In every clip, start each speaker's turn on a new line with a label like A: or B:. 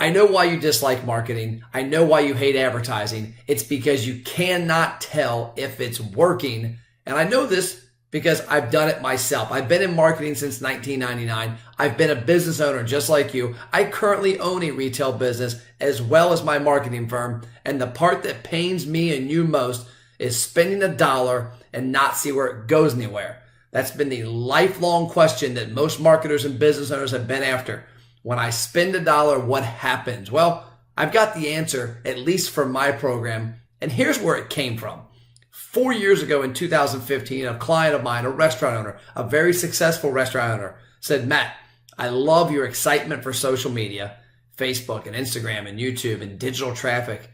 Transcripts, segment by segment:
A: I know why you dislike marketing. I know why you hate advertising. It's because you cannot tell if it's working. And I know this because I've done it myself. I've been in marketing since 1999. I've been a business owner just like you. I currently own a retail business as well as my marketing firm. And the part that pains me and you most is spending $1 and not see where it goes anywhere. That's been the lifelong question that most marketers and business owners have been after. When I spend $1, what happens? Well, I've got the answer, at least for my program. And here's where it came from. 4 years ago in 2015, a client of mine, a restaurant owner, a very successful restaurant owner, said, Matt, I love your excitement for social media, Facebook and Instagram and YouTube and digital traffic.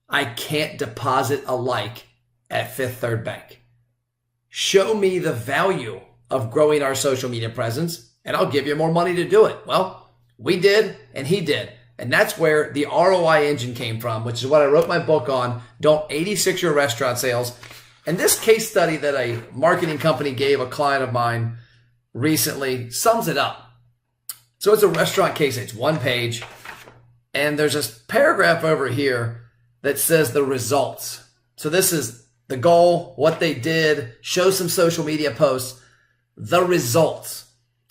A: I can't deposit a like at Fifth Third Bank. Show me the value of growing our social media presence and I'll give you more money to do it. Well, we did and he did. And that's where the ROI Engine came from, which is what I wrote my book on, Don't 86 Your Restaurant Sales. And this case study that a marketing company gave a client of mine recently sums it up. So it's a restaurant case. It's one page. And there's this paragraph over here that says the results. So this is the goal, what they did, show some social media posts, the results.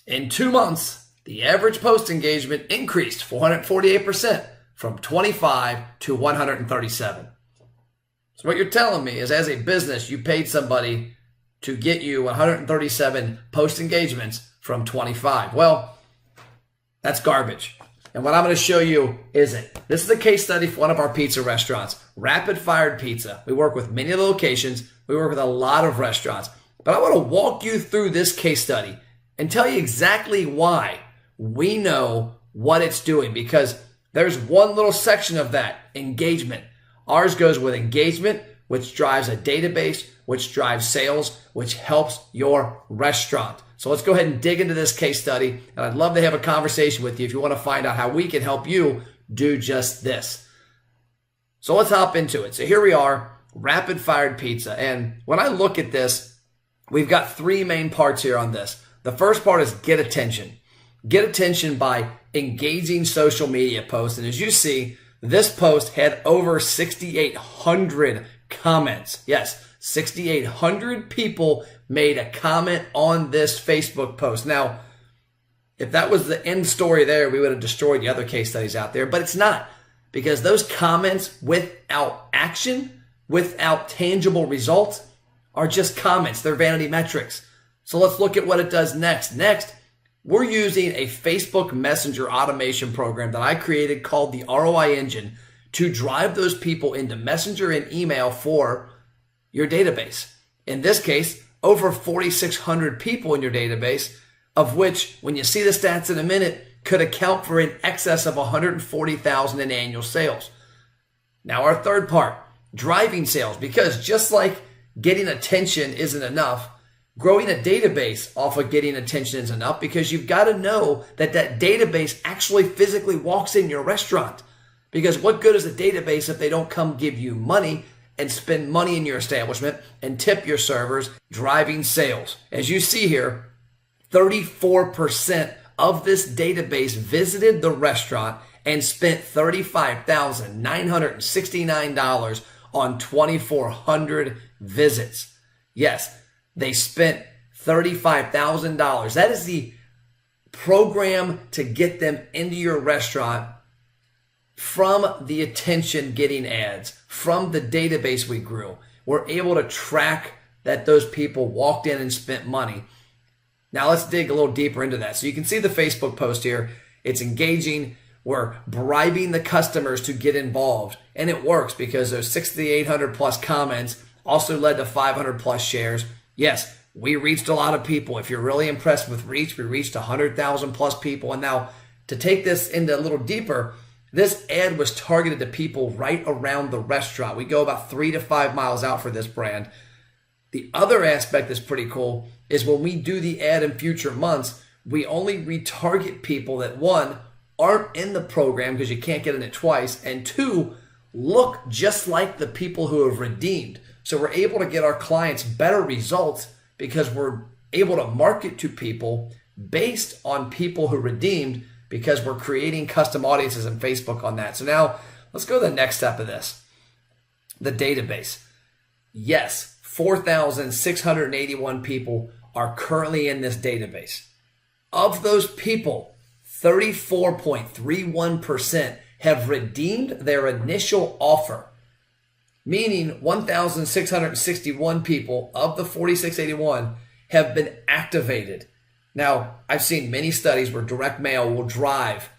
A: In 2 months, the average post engagement increased 448% from 25 to 137. So what you're telling me is as a business, you paid somebody to get you 137 post engagements from 25. Well, that's garbage. And what I'm going to show you isn't. This is a case study for one of our pizza restaurants, Rapid Fired Pizza. We work with many locations. We work with a lot of restaurants. But I want to walk you through this case study and tell you exactly why we know what it's doing, because there's one little section of that, engagement. Ours goes with engagement, which drives a database, which drives sales, which helps your restaurant. So let's go ahead and dig into this case study. And I'd love to have a conversation with you if you want to find out how we can help you do just this. So let's hop into it. So here we are, Rapid Fired Pizza. And when I look at this, we've got 3 main parts here on this. The first part is get attention. Get attention by engaging social media posts. And as you see, this post had over 6,800 comments. Yes, 6,800 people made a comment on this Facebook post. Now, if that was the end story there, we would have destroyed the other case studies out there, but it's not, because those comments without action, without tangible results, are just comments. They're vanity metrics. So let's look at what it does next. Next, we're using a Facebook Messenger automation program that I created called the ROI Engine to drive those people into Messenger and email for your database. In this case, over 4,600 people in your database, of which, when you see the stats in a minute, could account for in excess of 140,000 in annual sales. Now our third part, driving sales, because just like getting attention isn't enough, growing a database off of getting attention is enough, because you've got to know that that database actually physically walks in your restaurant. Because what good is a database if they don't come give you money and spend money in your establishment and tip your servers, driving sales? As you see here, 34% of this database visited the restaurant and spent $35,969 on 2,400 visits. Yes, they spent $35,000. That is the program to get them into your restaurant from the attention getting ads, from the database we grew. We're able to track that those people walked in and spent money. Now let's dig a little deeper into that. So you can see the Facebook post here. It's engaging. We're bribing the customers to get involved. And it works because those 6,800 plus comments also led to 500 plus shares. Yes, we reached a lot of people. If you're really impressed with reach, we reached 100,000 plus people. And now to take this into a little deeper, this ad was targeted to people right around the restaurant. We go about 3 to 5 miles out for this brand. The other aspect that's pretty cool is when we do the ad in future months, we only retarget people that, 1, aren't in the program because you can't get in it twice, and 2, look just like the people who have redeemed. So we're able to get our clients better results because we're able to market to people based on people who redeemed because we're creating custom audiences in Facebook on that. So now let's go to the next step of this, the database. Yes, 4,681 people are currently in this database. Of those people, 34.31% have redeemed their initial offer, meaning 1,661 people of the 4,681 have been activated. Now, I've seen many studies where direct mail will drive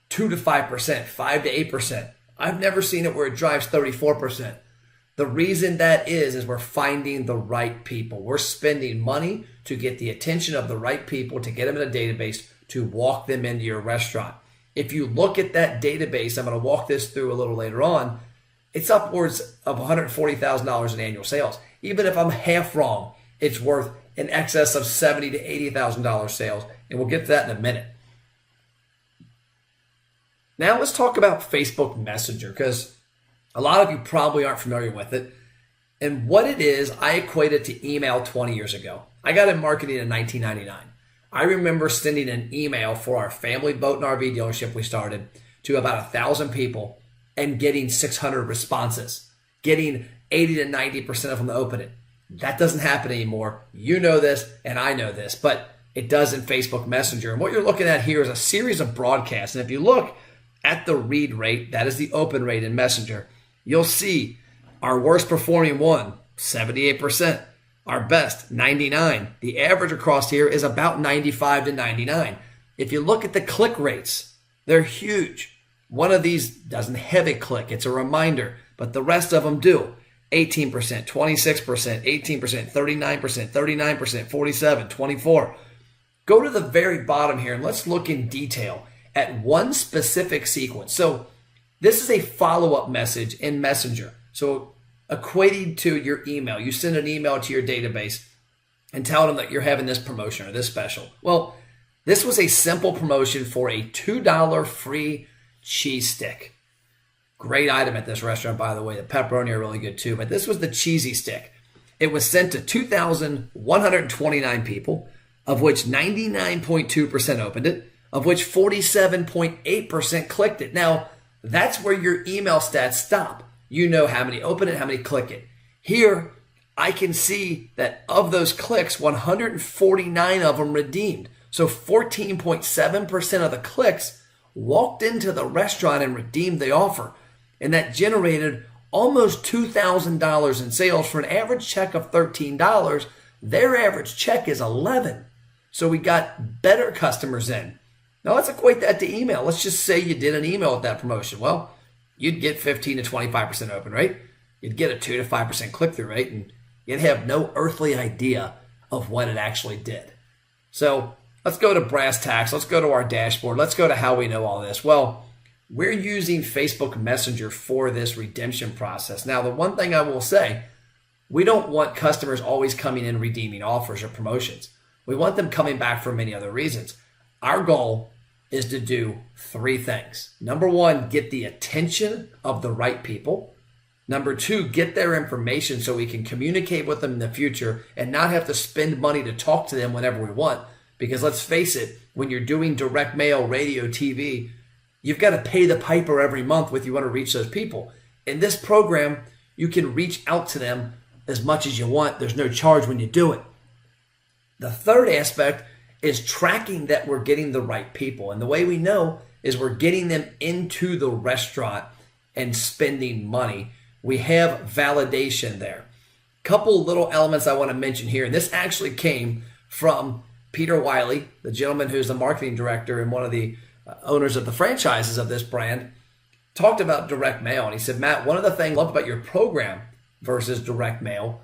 A: 2 to 5%, 5 to 8%. I've never seen it where it drives 34%. The reason that is we're finding the right people. We're spending money to get the attention of the right people, to get them in a database, to walk them into your restaurant. If you look at that database, I'm going to walk this through a little later on, it's upwards of $140,000 in annual sales. Even if I'm half wrong, it's worth in excess of $70,000 to $80,000 sales, and we'll get to that in a minute. Now let's talk about Facebook Messenger, because a lot of you probably aren't familiar with it. And what it is, I equate it to email 20 years ago. I got in marketing in 1999. I remember sending an email for our family boat and RV dealership we started to about 1,000 people and getting 600 responses, getting 80 to 90% of them to open it. That doesn't happen anymore. You know this, and I know this, but it does in Facebook Messenger. And what you're looking at here is a series of broadcasts. And if you look at the read rate, that is the open rate in Messenger, you'll see our worst performing one, 78%. Our best, 99. The average across here is about 95 to 99. If you look at the click rates, they're huge. One of these doesn't have a click. It's a reminder, but the rest of them do. 18%, 26%, 18%, 39%, 39%, 47, 24. Go to the very bottom here and let's look in detail at one specific sequence. So this is a follow-up message in Messenger. So equating to your email, you send an email to your database and tell them that you're having this promotion or this special. Well, this was a simple promotion for a $2 free cheese stick. Great item at this restaurant, by the way. The pepperoni are really good too, but this was the cheesy stick. It was sent to 2,129 people, of which 99.2% opened it, of which 47.8% clicked it. Now, that's where your email stats stop. You know how many open it, how many click it. Here, I can see that of those clicks, 149 of them redeemed. So 14.7% of the clicks walked into the restaurant and redeemed the offer. And that generated almost $2,000 in sales for an average check of $13. Their average check is $11. So we got better customers in. Now let's equate that to email. Let's just say you did an email with that promotion. Well, you'd get 15 to 25% open rate. You'd get a 2 to 5% click-through rate, and you'd have no earthly idea of what it actually did. So let's go to brass tacks. Let's go to our dashboard. Let's go to how we know all this. Well, we're using Facebook Messenger for this redemption process. Now, the one thing I will say, we don't want customers always coming in redeeming offers or promotions. We want them coming back for many other reasons. Our goal is to do 3 things. Number 1, get the attention of the right people. Number 2, get their information so we can communicate with them in the future and not have to spend money to talk to them whenever we want. Because let's face it, when you're doing direct mail, radio, TV, you've got to pay the piper every month if you want to reach those people. In this program, you can reach out to them as much as you want. There's no charge when you do it. The third aspect is tracking that we're getting the right people. And the way we know is we're getting them into the restaurant and spending money. We have validation there. Couple little elements I want to mention here. And this actually came from Peter Wiley, the gentleman who's the marketing director and one of the owners of the franchises of this brand, talked about direct mail. And he said, Matt, one of the things I love about your program versus direct mail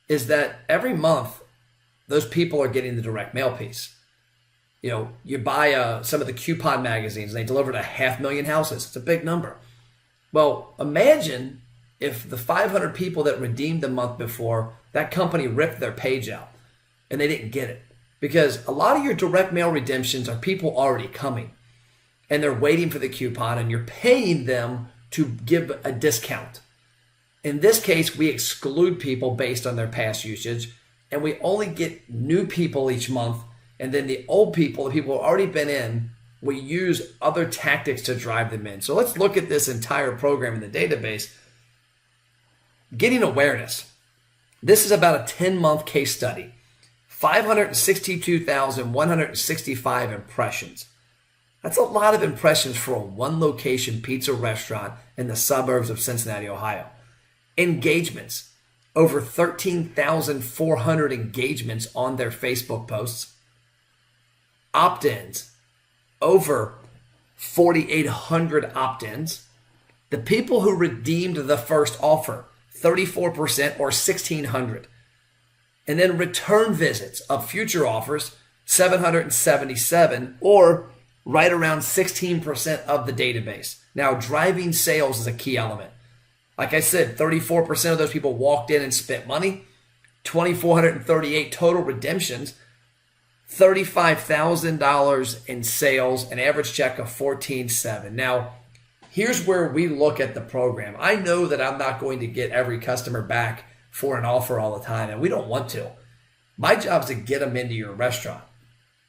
A: is that every month, those people are getting the direct mail piece. You know, you buy some of the coupon magazines and they deliver to 500,000 houses. It's a big number. Well, imagine if the 500 people that redeemed the month before, that company ripped their page out and they didn't get it. Because a lot of your direct mail redemptions are people already coming and they're waiting for the coupon and you're paying them to give a discount. In this case, we exclude people based on their past usage and we only get new people each month. And then the old people, the people who have already been in, we use other tactics to drive them in. So let's look at this entire program in the database. Getting awareness. This is about a 10-month case study. 562,165 impressions. That's a lot of impressions for a one-location pizza restaurant in the suburbs of Cincinnati, Ohio. Engagements. Over 13,400 engagements on their Facebook posts. Opt-ins. Over 4,800 opt-ins. The people who redeemed the first offer, 34% or 1,600. And then return visits of future offers, 777, or right around 16% of the database. Now, driving sales is a key element. Like I said, 34% of those people walked in and spent money, 2,438 total redemptions, $35,000 in sales, an average check of $14,700. Now, here's where we look at the program. I know that I'm not going to get every customer back for an offer all the time, and we don't want to. My job is to get them into your restaurant.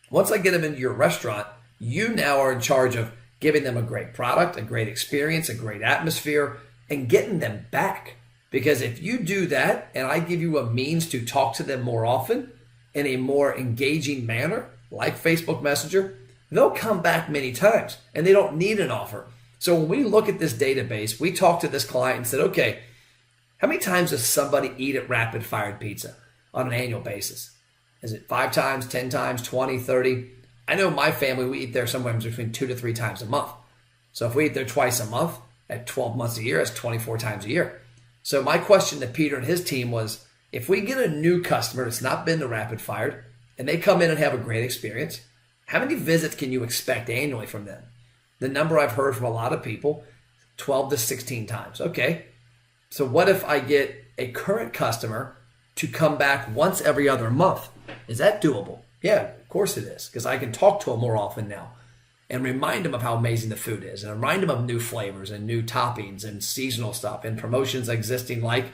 A: Once I get them into your restaurant, you now are in charge of giving them a great product, a great experience, a great atmosphere, and getting them back. Because if you do that, and I give you a means to talk to them more often in a more engaging manner, like Facebook Messenger, they'll come back many times, and they don't need an offer. So when we look at this database, we talked to this client and said, okay, how many times does somebody eat at Rapid Fired Pizza on an annual basis? Is it 5 times, 10 times, 20, 30? I know my family, we eat there somewhere between 2 to 3 times a month. So if we eat there twice a month, at 12 months a year, that's 24 times a year. So my question to Peter and his team was, if we get a new customer that's not been to Rapid Fired, and they come in and have a great experience, how many visits can you expect annually from them? The number I've heard from a lot of people, 12 to 16 times. Okay, so what if I get a current customer to come back once every other month? Is that doable? Yeah, of course it is, because I can talk to them more often now and remind them of how amazing the food is and remind them of new flavors and new toppings and seasonal stuff and promotions existing like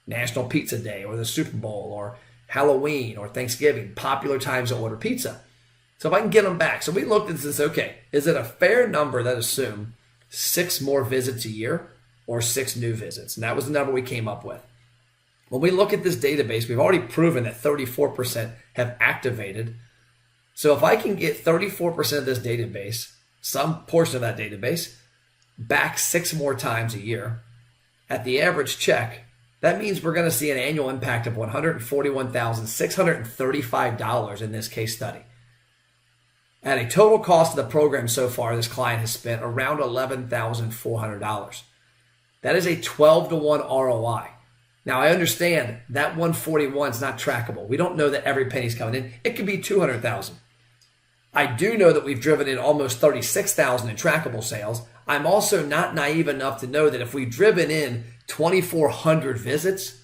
A: National Pizza Day or the Super Bowl or Halloween or Thanksgiving, popular times to order pizza. So if I can get them back. So we looked at this, okay, is it a fair number that assume 6 more visits a year or 6 new visits? And that was the number we came up with. When we look at this database, we've already proven that 34% have activated. So if I can get 34% of this database, some portion of that database, back 6 more times a year at the average check, that means we're going to see an annual impact of $141,635 in this case study. At a total cost of the program so far, this client has spent around $11,400. That is a 12-to-1 ROI. Now, I understand that 141 is not trackable. We don't know that every penny's coming in. It could be 200,000. I do know that we've driven in almost 36,000 in trackable sales. I'm also not naive enough to know that if we've driven in 2,400 visits,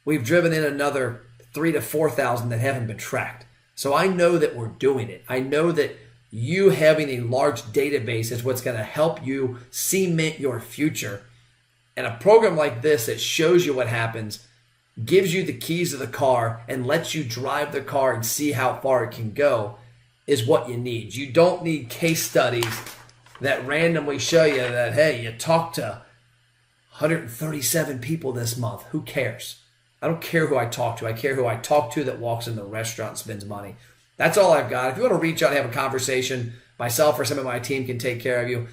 A: we've driven in another 3,000 to 4,000 that haven't been tracked. So I know that we're doing it. I know that you having a large database is what's going to help you cement your future. And a program like this that shows you what happens, gives you the keys to the car, and lets you drive the car and see how far it can go is what you need. You don't need case studies that randomly show you that, hey, you talked to 137 people this month. Who cares? I don't care who I talk to. I care who I talk to that walks in the restaurant and spends money. That's all I've got. If you want to reach out and have a conversation, myself or some of my team can take care of you.